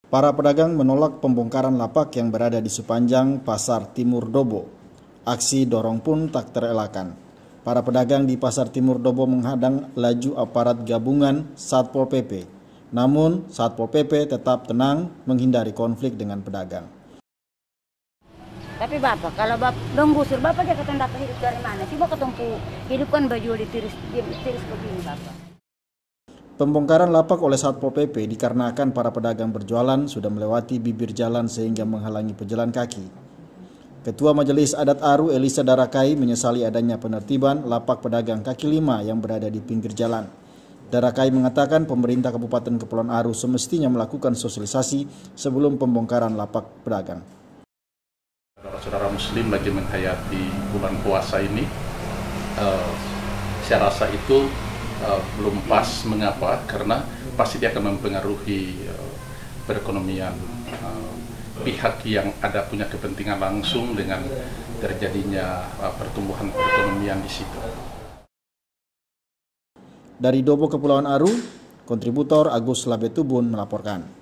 Para pedagang menolak pembongkaran lapak yang berada di sepanjang Pasar Timur Dobo. Aksi dorong pun tak terelakkan. Para pedagang di Pasar Timur Dobo menghadang laju aparat gabungan Satpol PP. Namun, Satpol PP tetap tenang menghindari konflik dengan pedagang. Tapi Bapak, kalau Bapak dong gusur, Bapak dia kata dapat hidup dari mana sih? Bapak ketemu hidup kan baju ditiris begini Bapak. Pembongkaran lapak oleh Satpol PP dikarenakan para pedagang berjualan sudah melewati bibir jalan sehingga menghalangi pejalan kaki. Ketua Majelis Adat Aru Elisa Darakai menyesali adanya penertiban lapak pedagang kaki lima yang berada di pinggir jalan. Darakai mengatakan pemerintah Kabupaten Kepulauan Aru semestinya melakukan sosialisasi sebelum pembongkaran lapak pedagang. Saudara Muslim lagi menghayati bulan puasa ini, saya rasa itu belum pas. Mengapa? Karena pasti dia akan mempengaruhi perekonomian pihak yang ada punya kepentingan langsung dengan terjadinya pertumbuhan perekonomian di situ. Dari Dobo Kepulauan Aru, kontributor Agus Labetubun melaporkan.